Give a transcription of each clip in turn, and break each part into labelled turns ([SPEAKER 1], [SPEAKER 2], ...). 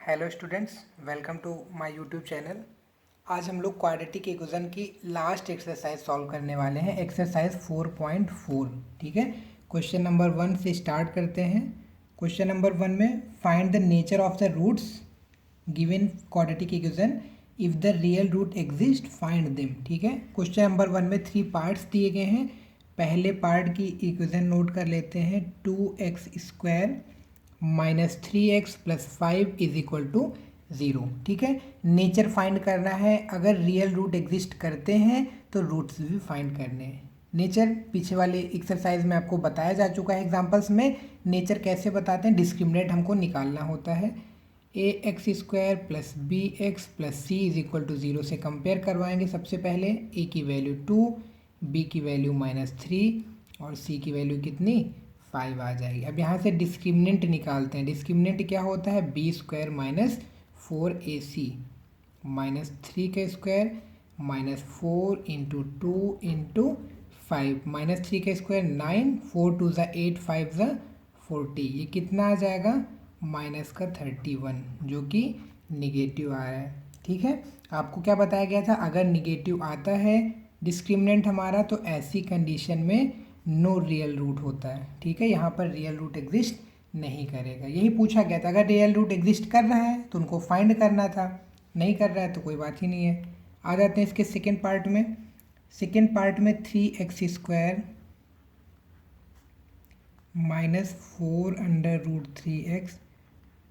[SPEAKER 1] Hello students, welcome to my YouTube channel. आज हम लोग क्वाड्रेटिक इक्वेशन की लास्ट एक्सरसाइज सॉल्व करने वाले हैं, एक्सरसाइज 4.4। ठीक है, क्वेश्चन नंबर 1 से स्टार्ट करते हैं। क्वेश्चन नंबर 1 में find the nature of the roots given quadratic equation, if the real root exist find them. ठीक है, क्वेश्चन नंबर 1 में 3 पार्ट्स दिए गए हैं। पहले पार्ट की इक्वेशन नोट कर लेते हैं। 2x² minus 3x plus 5 is equal to 0। ठीक है, नेचर फाइंड करना है। अगर रियल रूट एग्जिस्ट करते हैं तो रूट्स भी फाइंड करने हैं। नेचर पीछे वाले एक्सरसाइज में आपको बताया जा चुका है एग्जांपल्स में। नेचर कैसे बताते हैं, डिस्क्रिमिनेंट हमको निकालना होता है। ax² plus bx plus c is equal to 0 से कंपेयर करवाएंगे। सबसे पहले a की वैल्यू 2, b की वैल्यू -3 और c की वैल्यू कितनी 5 आ जाएगी। अब यहाँ से डिस्क्रिमिनेंट निकालते हैं। डिस्क्रिमिनेंट क्या होता है, b² माइनस 4ac माइनस 3 का square minus 4 into 2 into 5 minus 3 का स्क्वायर 9, 4 2 ज़ा 8 5 ज़ा 40। ये कितना आ जाएगा, माइनस का 31, जो कि निगेटिव आ रहा है। ठीक है, आपको क्या बताया गया था, अगर निगेटिव आता है डिस्क्रिमिनेंट हमारा तो ऐसी कंडीशन में नो रियल रूट होता है। ठीक है, यहाँ पर रियल रूट एग्जिस्ट नहीं करेगा। यही पूछा गया था, अगर रियल रूट एग्जिस्ट कर रहा है तो उनको फाइंड करना था, नहीं कर रहा है तो कोई बात ही नहीं है। आ जाते हैं इसके सेकेंड पार्ट में। सेकेंड पार्ट में 3x² minus 4√3x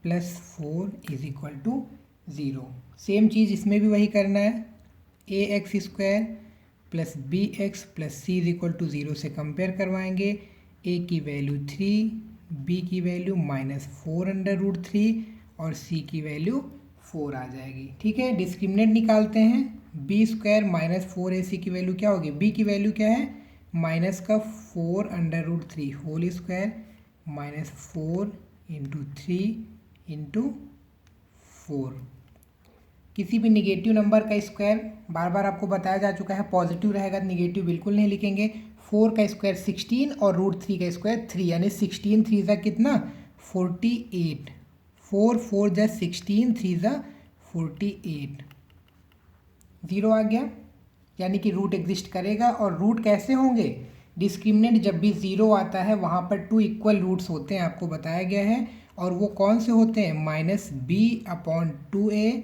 [SPEAKER 1] plus 4 is equal to 0। Same चीज़ इसमें भी वही करना है। ax² plus bx plus c is equal to 0 से कंपेयर करवाएंगे। a की वैल्यू 3, b की वैल्यू -4√3 और c की वैल्यू 4 आ जाएगी। ठीक है, डिस्क्रिमिनेंट निकालते हैं। b² माइनस 4ac की वैल्यू क्या होगी, b की वैल्यू क्या है, माइनस का 4√3 whole square minus 4 into 3 into 4। किसी भी निगेटिव नंबर का स्क्वायर बार बार आपको बताया जा चुका है, पॉजिटिव रहेगा तो निगेटिव बिल्कुल नहीं लिखेंगे। 4 का स्क्वायर 16 और √3 का स्क्वायर 3, यानी 16 3 ज़ा कितना 48, 4 4 ज़ा 16 3 ज़ा 48, 0 आ गया। यानी कि रूट एग्जिस्ट करेगा। और रूट कैसे होंगे, डिस्क्रिमिनेंट जब भी 0 आता है वहाँ पर 2 इक्वल रूट्स होते हैं, आपको बताया गया है। और वो कौन से होते हैं, -b/2a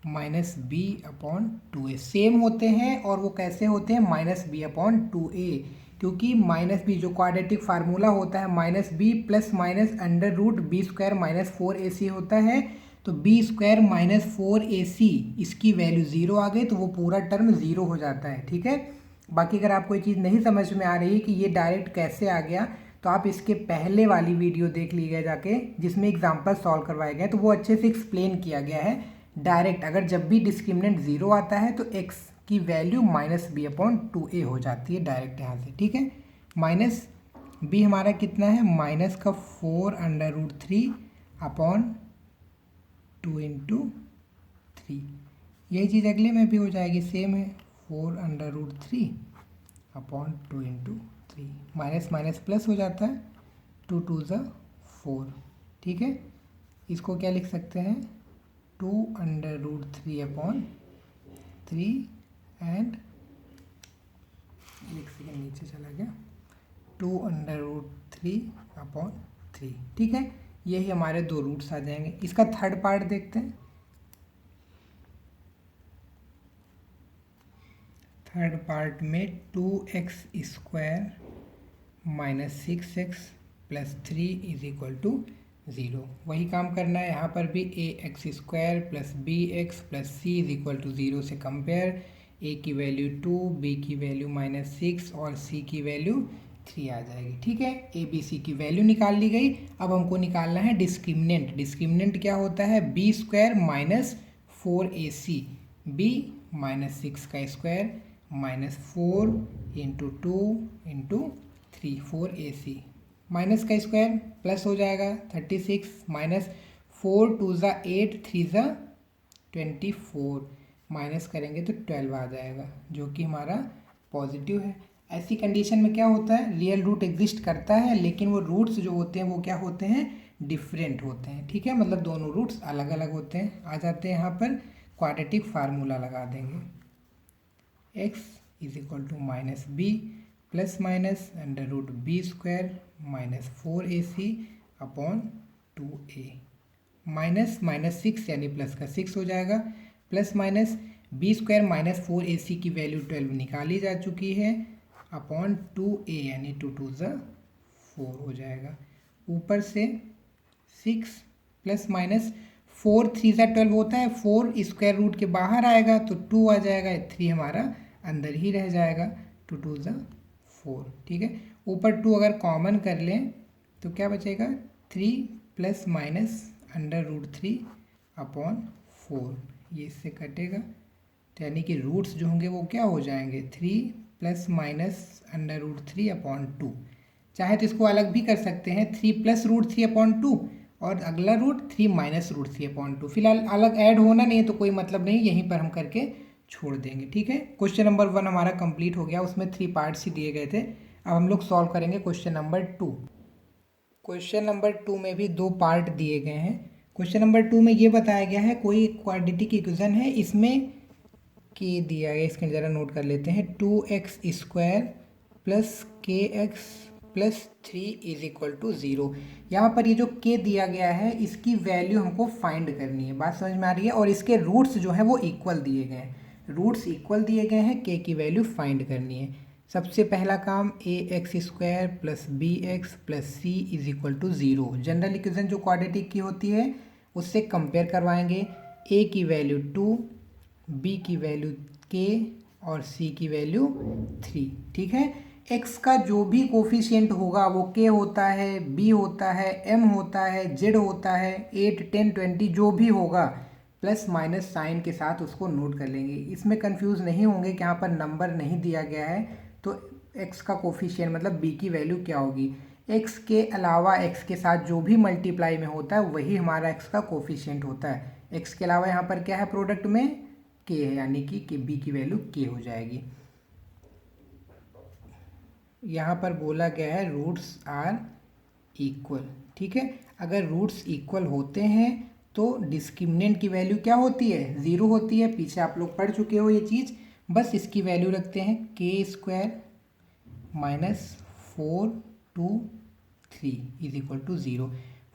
[SPEAKER 1] माइनस b/2a सेम होते हैं। और वो कैसे होते हैं, -b/2a, क्योंकि -b जो क्वाड्रेटिक फार्मूला होता है -b plus minus √b² minus 4ac होता है। तो b² माइनस 4ac इसकी वैल्यू 0 आ गई तो वो पूरा टर्म 0 हो जाता है। ठीक है, बाकी अगर आपको ये चीज़ नहीं समझ में आ रही कि ये डायरेक्ट कैसे आ गया तो आप इसके पहले वाली वीडियो देख लीजिए जाके, जिसमें एग्जाम्पल सॉल्व करवाए गए तो वो अच्छे से एक्सप्लेन किया गया है। डायरेक्ट अगर जब भी डिस्क्रिमिनेंट 0 आता है तो x की वैल्यू -b/2a हो जाती है डायरेक्ट यहाँ से। ठीक है, माइनस b हमारा कितना है, माइनस का 4√3/2 इंटू 3। यही चीज़ अगले में भी हो जाएगी, सेम है, 4√3/2 इंटू 3। माइनस माइनस प्लस हो जाता है, 2 2 ज़ा 4। ठीक है, इसको क्या लिख सकते हैं, 2√3/3 एंड एक सेकेंड नीचे चला गया, 2√3/3। ठीक है, यही हमारे दो रूट्स आ जाएंगे। इसका थर्ड पार्ट देखते हैं। थर्ड पार्ट में 2x² minus 6x plus 3 is equal to 0। वही काम करना है यहाँ पर भी, ax² plus bx plus c is equal to 0 से कंपेयर। a की वैल्यू 2, b की वैल्यू -6 और c की वैल्यू 3 आ जाएगी। ठीक है, a b c की वैल्यू निकाल ली गई। अब हमको निकालना है डिस्क्रिमिनेंट। डिस्क्रिमिनेंट क्या होता है, b² माइनस 4ac, b -6 का square minus 4 into 2 into 3, 4ac minus का स्क्वायर प्लस हो जाएगा 36 माइनस 4 2 ज़ा 8 3 ज़ा 24, माइनस करेंगे तो 12 आ जाएगा, जो कि हमारा पॉजिटिव है। ऐसी कंडीशन में क्या होता है, रियल रूट एग्जिस्ट करता है लेकिन वो रूट्स जो होते हैं वो क्या होते हैं, डिफरेंट होते हैं, ठीक है, मतलब दोनों रूट्स अलग अलग होते हैं। आ जाते हैं यहाँ पर क्वाड्रेटिक फार्मूला लगा देंगे, x is equal to minus B plus minus under root B square minus 4ac upon 2a, minus minus 6 यानी प्लस का 6 हो जाएगा, plus minus B square minus 4ac की वैल्यू 12 निकाली जा चुकी है, अपॉन 2a यानी 2 2 ज़ा 4 हो जाएगा। ऊपर से 6 प्लस माइनस 4 3 ज़ा 12 होता है, 4 स्क्वायर रूट के बाहर आएगा तो 2 आ जाएगा, 3 हमारा अंदर ही रह जाएगा, 2 2 ज़ा 4, ठीक है। ऊपर 2 अगर कॉमन कर लें तो क्या बचेगा, 3 plus minus under root 3 upon 4, ये इससे कटेगा, तो यानी कि रूट्स जो होंगे वो क्या हो जाएंगे, 3 plus minus under root 3 upon 2। चाहे तो इसको अलग भी कर सकते हैं, 3 प्लस रूट 3 अपॉन 2 और अगला रूट 3 माइनस रूट 3 अपॉन 2। फिलहाल अलग ऐड होना नहीं है तो कोई मतलब नहीं, यहीं पर हम करके छोड़ देंगे, ठीक है। क्वेश्चन नंबर 1 हमारा कंप्लीट हो गया, उसमें 3 पार्ट्स ही दिए गए थे। अब हम लोग सॉल्व करेंगे क्वेश्चन नंबर 2। क्वेश्चन नंबर 2 में भी 2 पार्ट दिए गए हैं। क्वेश्चन नंबर 2 में ये बताया गया है कोई क्वाड्रेटिक इक्वेशन है, इसमें के दिया गया, इसके ज़रा नोट कर लेते हैं, 2x square plus K X plus 3 is equal to 0। यहाँ पर ये जो के दिया गया है इसकी वैल्यू हमको फाइंड करनी है, बात समझ में आ रही है, और इसके रूट्स जो हैं वो इक्वल दिए गए हैं, रूट्स इक्वल दिए गए हैं, के की वैल्यू फाइंड करनी है। सबसे पहला काम a x square plus b x plus c is equal to 0। General equation जो क्वाड्रेटिक की होती है उससे कंपेयर करवाएंगे, ए की वैल्यू 2, बी की वैल्यू के और सी की वैल्यू 3, ठीक है। एक्स का जो भी कोफिशिएंट होगा वो के होता है, बी होता है, एम होता है, जेड होता है, 8 10 20 जो भी होगा प्लस माइनस साइन के साथ उसको नोट कर लेंगे। इसमें कंफ्यूज नहीं होंगे कि यहाँ पर नंबर नहीं दिया गया है तो एक्स का कोफिशिएंट मतलब बी की वैल्यू क्या होगी, एक्स के अलावा एक्स के साथ जो भी मल्टीप्लाई में होता है वही हमारा एक्स का कोफिशिएंट होता है। एक्स के अलावा यहाँ पर क्या है प्रोडक्ट में, के है, यानी कि बी की वैल्यू के हो जाएगी। यहाँ पर बोला गया है रूट्स आर इक्वल, ठीक है। अगर रूट्स इक्वल होते हैं तो डिस्क्रिमिनेंट की वैल्यू क्या होती है, 0 होती है, पीछे आप लोग पढ़ चुके हो ये चीज़, बस इसकी वैल्यू रखते हैं K square minus 4 2 3 is equal to 0।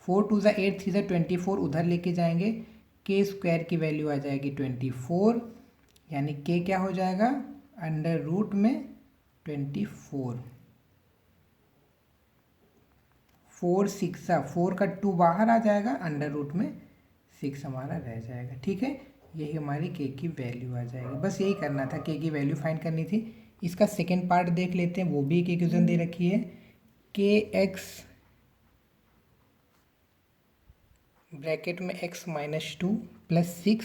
[SPEAKER 1] 4 2 ज़ा 8 3 ज़ा 24 उधर लेके जाएंगे, के स्क्वायर की वैल्यू आ जाएगी 24, यानी के क्या हो जाएगा अंडर रूट में 24, 4 6 4 का 2 बाहर आ जाएगा, अंडर रूट में 6 हमारा रह जाएगा, ठीक है। यही हमारी के की वैल्यू आ जाएगी, बस यही करना था, के की वैल्यू फाइंड करनी थी। इसका सेकेंड पार्ट देख लेते हैं, वो भी एक इक्वेशन दे रखी है, के एक्स ब्रैकेट में x minus 2 plus 6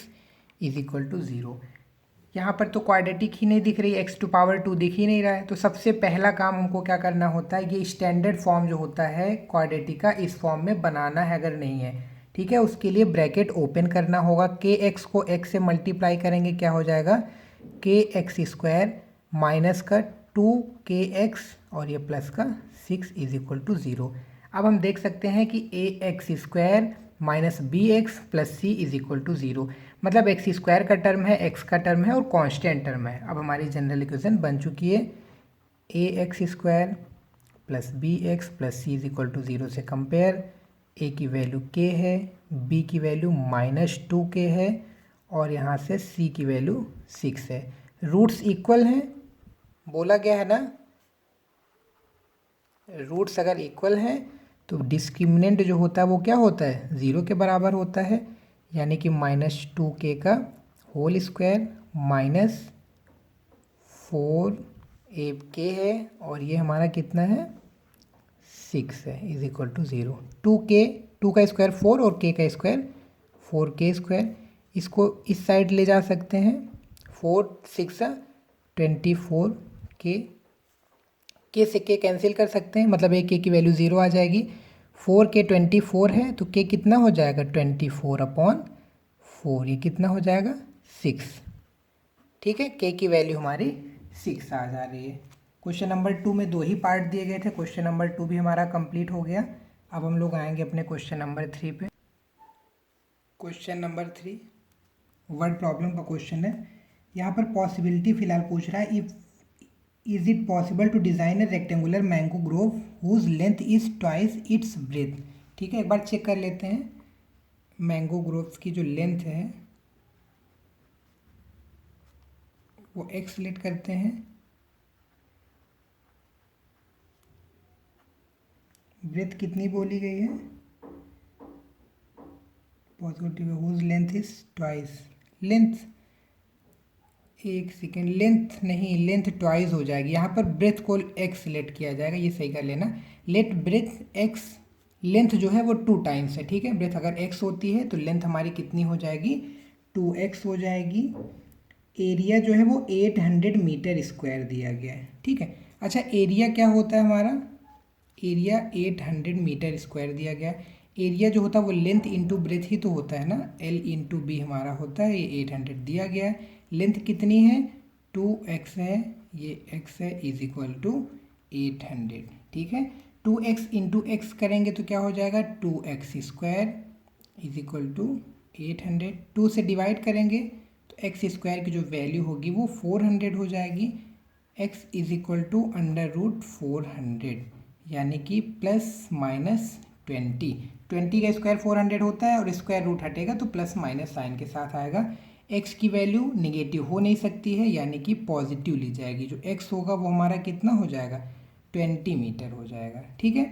[SPEAKER 1] is equal to 0। यहाँ पर तो क्वाड्रेटिक ही नहीं दिख रही, x टू पावर 2 दिख ही नहीं रहा है, तो सबसे पहला काम हमको क्या करना होता है, ये स्टैंडर्ड फॉर्म जो होता है क्वाड्रेटिक का इस फॉर्म में बनाना है, अगर नहीं है, ठीक है। उसके लिए ब्रैकेट ओपन करना होगा, के एक्स को x से मल्टीप्लाई करेंगे, क्या हो जाएगा के एक्स स्क्वायर माइनस का 2 के एक्स और ये प्लस का 6 इज इक्वल टू 0। अब हम देख सकते हैं कि a x square minus b x plus c is equal to 0, मतलब एक्स स्क्वायर का टर्म है, एक्स का टर्म है और कांस्टेंट टर्म है। अब हमारी जनरल इक्वेशन बन चुकी है, a x square plus b x plus c is equal to 0 से कंपेयर, ए की वैल्यू के है, बी की वैल्यू माइनस 2 के है और यहाँ से सी की वैल्यू 6 है। रूट्स इक्वल हैं, बोला गया है ना, रूट्स अगर इक्वल हैं तो डिस्क्रिमिनेंट जो होता है वो क्या होता है, 0 के बराबर होता है, यानी कि माइनस 2 के का होल स्क्वायर माइनस 4 ए के है और ये हमारा कितना है 6 है इज इक्वल टू 0। 2 का स्क्वायर 4 और के का स्क्वायर 4 के स्क्वायर, इसको इस साइड ले जा सकते हैं, 4 6 24 के से के कैंसिल कर सकते हैं, मतलब एक के की वैल्यू 0 आ जाएगी, 4 के 24 है तो के कितना हो जाएगा 24 अपॉन 4, ये कितना हो जाएगा 6, ठीक है। के की वैल्यू हमारी 6 आ जा रही है। क्वेश्चन नंबर 2 में 2 ही पार्ट दिए गए थे, क्वेश्चन नंबर 2 भी हमारा कंप्लीट हो गया। अब हम लोग आएंगे अपने क्वेश्चन नंबर 3 पे। क्वेश्चन नंबर 3 वर्ड प्रॉब्लम का क्वेश्चन है। यहाँ पर पॉसिबिलिटी फिलहाल पूछ रहा है, if is it possible to design a rectangular mango grove whose length is twice its breadth. ठीक है, एक बार चेक कर लेते हैं मैंगो ग्रोव्स की जो लेंथ है वो एक्स लेट करते हैं, ब्रेथ कितनी बोली गई है, possibility whose length is twice, length एक सेकेंड, लेंथ नहीं, लेंथ ट्वाइस हो जाएगी। यहाँ पर ब्रेथ को एक्स लेट किया जाएगा, ये सही कर लेना। लेट ब्रेथ एक्स, लेंथ जो है वो 2 टाइम्स है। ठीक है, ब्रेथ अगर एक्स होती है तो लेंथ हमारी कितनी हो जाएगी, 2x हो जाएगी। एरिया जो है वो 800 मीटर स्क्वायर दिया गया है। ठीक है, अच्छा एरिया क्या होता है हमारा, एरिया 800 मीटर स्क्वायर दिया गया है। एरिया जो होता है वो लेंथ इंटू ब्रेथ ही तो होता है ना, L इंटू बी हमारा होता है। ये 800 दिया गया है। लेंथ कितनी है, 2x है, ये x है, इज इक्वल टू 800। ठीक है, 2x इंटू एक्स करेंगे तो क्या हो जाएगा, 2x square is equal to 800। 2 से डिवाइड करेंगे तो x स्क्वायर की जो वैल्यू होगी वो 400 हो जाएगी। x इज इक्वल टू √400, यानी कि प्लस माइनस 20 का स्क्वायर 400 होता है और स्क्वायर रूट हटेगा तो प्लस माइनस साइन के साथ आएगा। x की वैल्यू नेगेटिव हो नहीं सकती है, यानी कि पॉजिटिव ली जाएगी। जो x होगा वो हमारा कितना हो जाएगा, 20 मीटर हो जाएगा। ठीक है,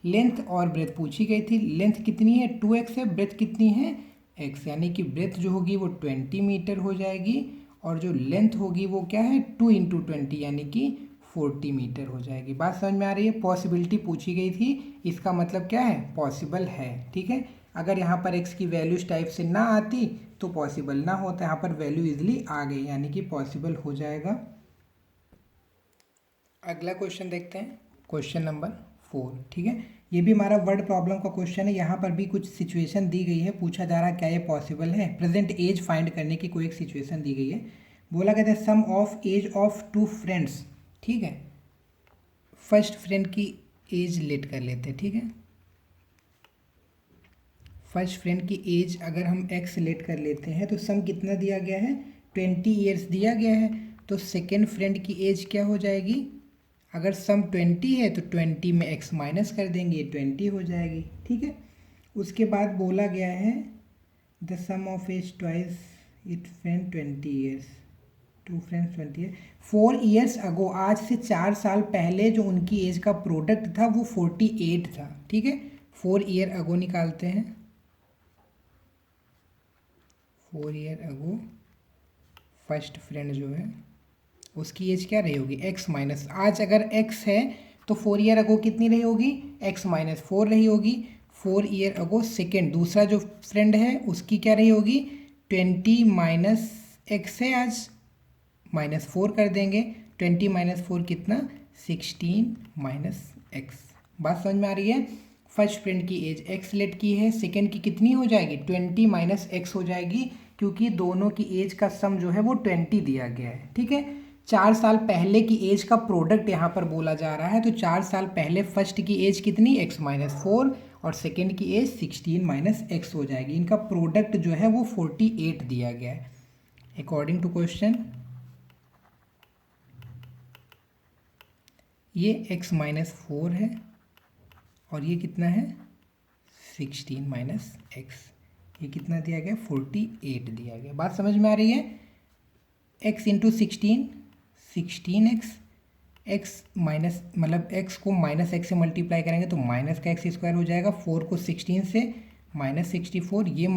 [SPEAKER 1] लेंथ और ब्रेथ पूछी गई थी। लेंथ कितनी है, 2x है, ब्रेथ कितनी है, x, यानी कि ब्रेथ जो होगी वो 20 मीटर हो जाएगी और जो लेंथ होगी वो क्या है, 2 इंटू 20 यानी कि 40 मीटर हो जाएगी। बात समझ में आ रही है, पॉसिबिलिटी पूछी गई थी, इसका मतलब क्या है, पॉसिबल है। ठीक है, अगर यहाँ पर x की वैल्यू इस टाइप से ना आती तो पॉसिबल ना होता, यहाँ पर वैल्यू इजली आ गई यानी कि पॉसिबल हो जाएगा। अगला क्वेश्चन देखते हैं, क्वेश्चन नंबर 4। ठीक है, ये भी हमारा वर्ड प्रॉब्लम का क्वेश्चन है। यहाँ पर भी कुछ सिचुएशन दी गई है, पूछा जा रहा है क्या ये पॉसिबल है। प्रेजेंट एज फाइंड करने की कोई एक सिचुएशन दी गई है। बोला गया था सम ऑफ एज ऑफ 2 फ्रेंड्स। ठीक है, फर्स्ट फ्रेंड की एज लेट कर लेते हैं। ठीक है, फर्स्ट फ्रेंड की एज अगर हम x लेट कर लेते हैं तो सम कितना दिया गया है, 20 ईयर्स दिया गया है। तो सेकेंड फ्रेंड की एज क्या हो जाएगी, अगर सम 20 है तो 20 में x माइनस कर देंगे, 20 हो जाएगी। ठीक है, उसके बाद बोला गया है the sum of age twice it friend 20 years, 2 friends 20 year. 4 years ago, आज से 4 साल पहले जो उनकी एज का प्रोडक्ट था वो 48 था। ठीक है, 4 ईयर अगो निकालते हैं, 4 ईयर अगो फर्स्ट फ्रेंड जो है उसकी एज क्या रही होगी, x माइनस, आज अगर x है तो 4 ईयर अगो कितनी रही होगी, x माइनस 4 रही होगी। 4 ईयर अगो सेकेंड दूसरा जो फ्रेंड है उसकी क्या रही होगी, 20 माइनस x है, आज -4 कर देंगे। 20 माइनस 4 कितना, 16 माइनस x। बात समझ में आ रही है, फर्स्ट फ्रेंड की एज x लेट की है, सेकेंड की कितनी हो जाएगी, 20 माइनस x हो जाएगी, क्योंकि दोनों की एज का सम जो है वो 20 दिया गया है। ठीक है, 4 साल पहले की एज का प्रोडक्ट यहाँ पर बोला जा रहा है, तो 4 साल पहले फर्स्ट की एज कितनी, x-4 और सेकेंड की एज 16 माइनस x हो जाएगी। इनका प्रोडक्ट जो है वो 48 दिया गया है अकॉर्डिंग टू क्वेश्चन। ये x-4 है और ये कितना है, 16 माइनस x। ये कितना दिया गया, 48 दिया गया। बात समझ में आ रही है, x into 16x, x minus मतलब x को माइनस x से मल्टीप्लाई करेंगे तो माइनस का x स्क्वायर हो जाएगा। 4 को 16 से -64, ये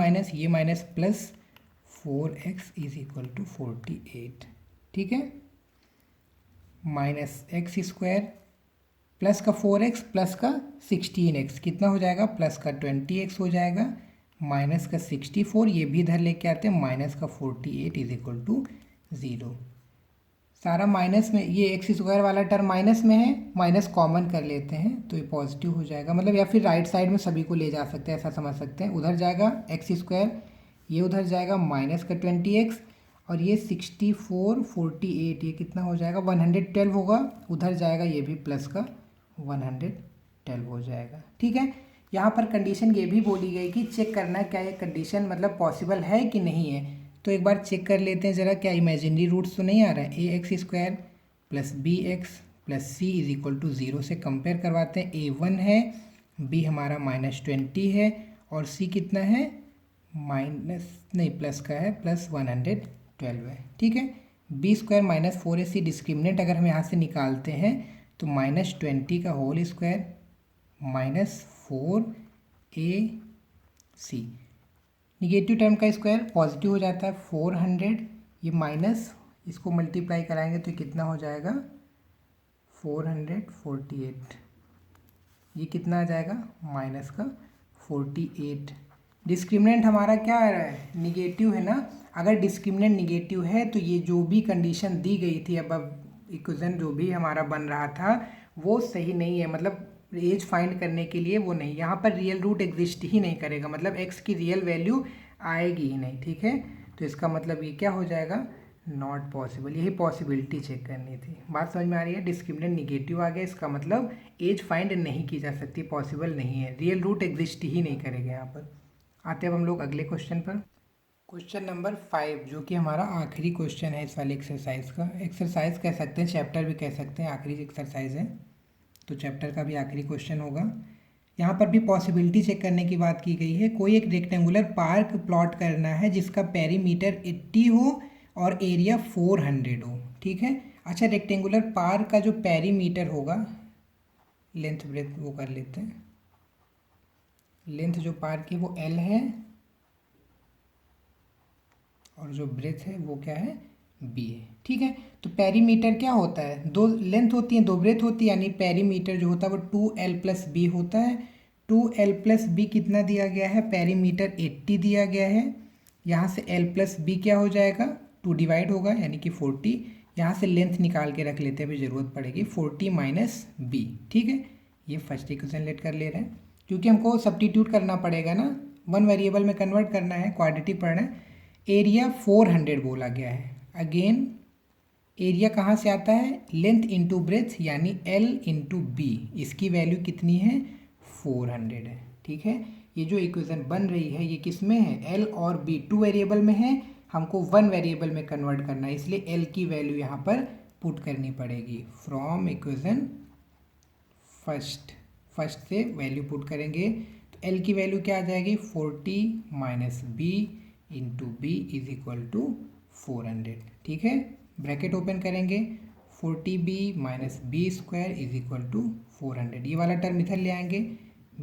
[SPEAKER 1] minus plus 4x is equal to 48। ठीक है, माइनस एक्स स्क्वायर प्लस का 4x प्लस का 16x कितना हो जाएगा, प्लस का 20x हो जाएगा, माइनस का 64, ये भी इधर लेके आते हैं, माइनस का 48 इज इक्वल टू 0। सारा माइनस में, ये एक्स स्क्वायर वाला टर्म माइनस में है, माइनस कॉमन कर लेते हैं तो ये पॉजिटिव हो जाएगा। मतलब या फिर राइट साइड में सभी को ले जा सकते हैं, ऐसा समझ सकते हैं। उधर जाएगा एक्स स्क्वायर, ये उधर जाएगा माइनस का 20x और ये 64 48, ये कितना हो जाएगा, 112 होगा, उधर जाएगा ये भी प्लस का 112 हो जाएगा। ठीक है, यहाँ पर कंडीशन ये भी बोली गई कि चेक करना क्या ये कंडीशन मतलब पॉसिबल है कि नहीं है। तो एक बार चेक कर लेते हैं ज़रा, क्या इमेजिनरी रूट्स तो नहीं आ रहा है। A x square plus b x plus c is equal to zero से कंपेयर करवाते हैं। ए 1 है, बी हमारा -20 है और सी कितना है, माइनस नहीं प्लस का है, प्लस 112 है। ठीक है, बी स्क्वायर -4ac डिस्क्रिमिनेंट अगर हम यहाँ से निकालते हैं तो -20 का whole square -4ac, negative term का स्क्वायर पॉजिटिव हो जाता है 400, ये माइनस इसको मल्टीप्लाई कराएंगे तो कितना हो जाएगा 448, ये कितना आ जाएगा माइनस का 48। डिस्क्रिमिनेंट हमारा क्या आ रहा है, निगेटिव है ना। अगर डिस्क्रिमिनेंट निगेटिव है तो ये जो भी कंडीशन दी गई थी अब इक्वेशन जो भी हमारा बन रहा था वो सही नहीं है, मतलब एज फाइंड करने के लिए वो नहीं, यहाँ पर रियल रूट एग्जिस्ट ही नहीं करेगा, मतलब एक्स की रियल वैल्यू आएगी ही नहीं। ठीक है, तो इसका मतलब ये क्या हो जाएगा, नॉट पॉसिबल। यही पॉसिबिलिटी चेक करनी थी। बात समझ में आ रही है, डिस्क्रिमिनेंट निगेटिव आ गया, इसका मतलब एज फाइंड नहीं की जा सकती, पॉसिबल नहीं है, रियल रूट एग्जिस्ट ही नहीं करेगा यहाँ पर। आते हैं अब हम लोग अगले क्वेश्चन पर, क्वेश्चन नंबर 5, जो कि हमारा आखिरी क्वेश्चन है इस वाले एक्सरसाइज का। एक्सरसाइज कह सकते हैं, चैप्टर भी कह सकते हैं, आखिरी एक्सरसाइज है तो चैप्टर का भी आखिरी क्वेश्चन होगा। यहाँ पर भी पॉसिबिलिटी चेक करने की बात की गई है। कोई एक रेक्टेंगुलर पार्क प्लॉट करना है जिसका पेरीमीटर 80 हो और एरिया 400 हो। ठीक है, अच्छा रेक्टेंगुलर पार्क का जो पेरीमीटर होगा, लेंथ ब्रेथ वो कर लेते हैं, लेंथ जो पार्क की वो L है और जो ब्रेथ है वो क्या है, B है। ठीक है, तो पेरीमीटर क्या होता है, दो लेंथ होती है, दो ब्रेथ होती है, यानी पेरीमीटर जो होता है वो 2L + B होता है। 2L + B कितना दिया गया है, पेरीमीटर 80 दिया गया है। यहाँ से L + B क्या हो जाएगा, 2 डिवाइड होगा यानी कि 40। यहाँ से लेंथ निकाल के रख लेते हैं, अभी ज़रूरत पड़ेगी, 40 - B। ठीक है, ये फर्स्ट इक्वेशन लेट कर ले रहे हैं क्योंकि हमको सब्स्टिट्यूट करना पड़ेगा ना, वन वेरिएबल में कन्वर्ट करना है, क्वाड्रेटिक पढ़ना है। एरिया 400 बोला गया है। अगेन एरिया कहाँ से आता है, लेंथ इंटू ब्रेथ यानी L इंटू B, इसकी वैल्यू कितनी है 400 है। ठीक है, ये जो इक्वेशन बन रही है ये किस में है, L और B 2 वेरिएबल में है, हमको 1 वेरिएबल में कन्वर्ट करना है, इसलिए L की वैल्यू यहाँ पर पुट करनी पड़ेगी। फ्रॉम इक्वेशन फर्स्ट से वैल्यू पुट करेंगे तो L की वैल्यू क्या आ जाएगी, 40 - B into B is equal to 400। ठीक है, ब्रैकेट ओपन करेंगे, 40B - B square is equal to 400, ये वाला टर्म इधर ले आएंगे,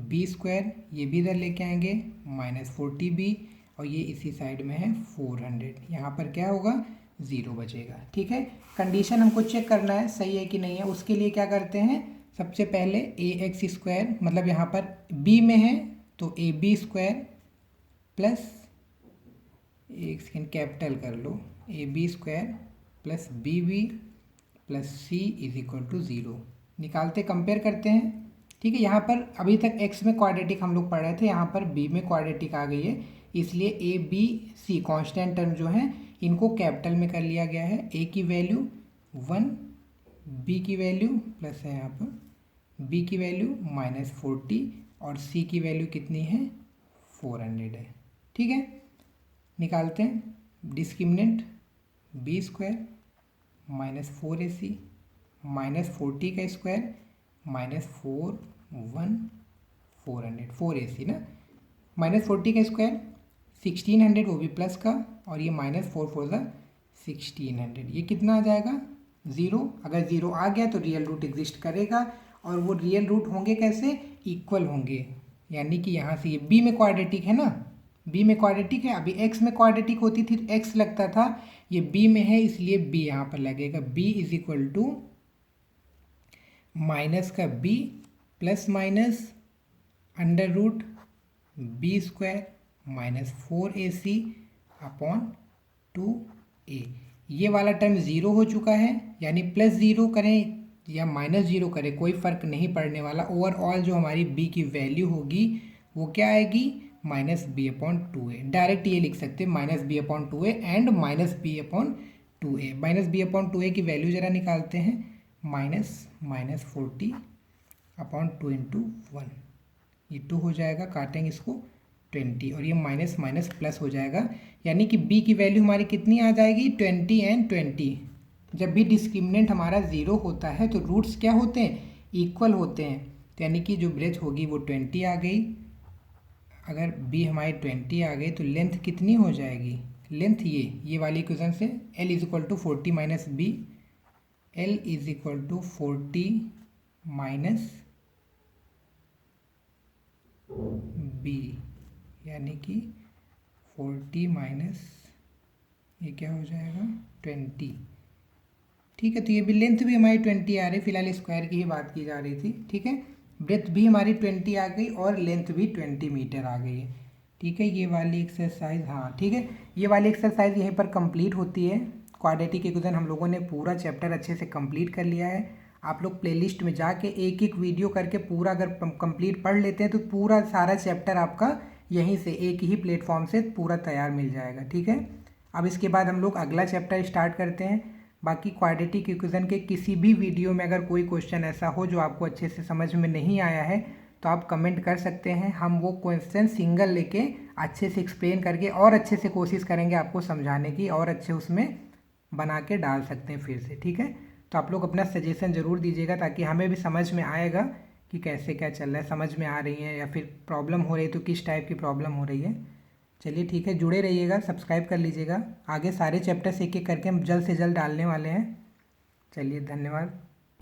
[SPEAKER 1] B स्क्वायर ये भी इधर लेके आएंगे, -40B और ये इसी साइड में है 400, यहाँ पर क्या होगा 0 बचेगा। ठीक है, कंडीशन हमको चेक करना है सही है कि नहीं है, उसके लिए क्या करते हैं, सबसे पहले ax² मतलब यहाँ पर B में है तो AB² प्लस एक सेकेंड कैपिटल कर लो, AB² plus BB plus C is equal to 0, निकालते कंपेयर करते हैं। ठीक है, यहाँ पर अभी तक x में क्वाड्रेटिक हम लोग पढ़ रहे थे, यहाँ पर B में क्वाड्रेटिक आ गई है, इसलिए ABC कांस्टेंट टर्म जो है इनको कैपिटल में कर लिया गया है। A की वैल्यू 1, B की वैल्यू प्लस है यहाँ पर B की वैल्यू -40 और C की वैल्यू कितनी है 400 है। ठीक है, निकालते हैं, डिस्क्रिमिनेंट B² -4AC -40 का स्क्वायर -4 1 400 4AC ना, -40 का स्क्वायर 1600 वो भी प्लस का और ये -4 4 1600, ये कितना आ जाएगा 0। अगर 0 आ गया तो रियल रूट एग्जिस्ट करेगा और वो रियल रूट होंगे कैसे, इक्वल होंगे, यानी कि यहाँ से ये B में क्वाड्रेटिक है ना, B में क्वाड्रेटिक है, अभी x में क्वाड्रेटिक होती थी तो x लगता था, ये B में है इसलिए B यहाँ पर लगेगा। B is equal to minus का B plus minus √ B² -4AC upon 2A, ये वाला टर्म 0 हो चुका है, यानी +0 करें या -0 करें कोई फ़र्क नहीं पड़ने वाला, ओवरऑल जो हमारी B की वैल्यू होगी वो क्या आएगी -B/2A, डायरेक्ट ये लिख सकते हैं -B/2A एंड -B/2A। -B/2A की वैल्यू ज़रा निकालते हैं, -40/2 × 1 ये 2 हो जाएगा, काटेंगे इसको 20 और ये माइनस माइनस प्लस हो जाएगा, यानी कि b की वैल्यू हमारी कितनी आ जाएगी 20 एंड 20। जब भी डिस्क्रिमिनेंट हमारा 0 होता है तो रूट्स क्या होते हैं, इक्वल होते हैं, तो यानी कि जो ब्रेथ होगी वो 20 आ गई। अगर b हमारी 20 आ गई तो लेंथ कितनी हो जाएगी, लेंथ ये वाली इक्वेशन से l is equal to 40 minus B, l is equal to 40 minus B, यानी कि 40 माइनस ये क्या हो जाएगा 20। ठीक है, तो ये भी लेंथ भी हमारी 20 आ रही, फिलहाल स्क्वायर की ही बात की जा रही थी। ठीक है, ब्रेथ भी हमारी 20 आ गई और लेंथ भी 20 मीटर आ गई है। ठीक है, ये वाली एक्सरसाइज, हाँ ठीक है, ये वाली एक्सरसाइज यहीं पर कंप्लीट होती है। क्वाड्रेटिक इक्वेशन हम लोगों ने पूरा चैप्टर अच्छे से कंप्लीट कर लिया है। आप लोग प्लेलिस्ट में जाके एक एक वीडियो करके पूरा अगर कंप्लीट पढ़ लेते हैं तो पूरा सारा चैप्टर आपका यहीं से एक ही प्लेटफॉर्म से पूरा तैयार मिल जाएगा। ठीक है, अब इसके बाद हम लोग अगला चैप्टर स्टार्ट करते हैं। बाकी क्वाड्रेटिक इक्वेशन के किसी भी वीडियो में अगर कोई क्वेश्चन ऐसा हो जो आपको अच्छे से समझ में नहीं आया है तो आप कमेंट कर सकते हैं, हम वो क्वेश्चन सिंगल लेके अच्छे से एक्सप्लेन करके और अच्छे से कोशिश करेंगे आपको समझाने की, और अच्छे उसमें बना के डाल सकते हैं फिर से। ठीक है, तो आप लोग अपना सजेशन ज़रूर दीजिएगा ताकि हमें भी समझ में आएगा कि कैसे क्या चल रहा है, समझ में आ रही है या फिर प्रॉब्लम हो रही है तो किस टाइप की प्रॉब्लम हो रही है। चलिए ठीक है, जुड़े रहिएगा, सब्सक्राइब कर लीजिएगा, आगे सारे चैप्टर्स एक एक करके हम जल्द से जल्द डालने वाले हैं। चलिए धन्यवाद।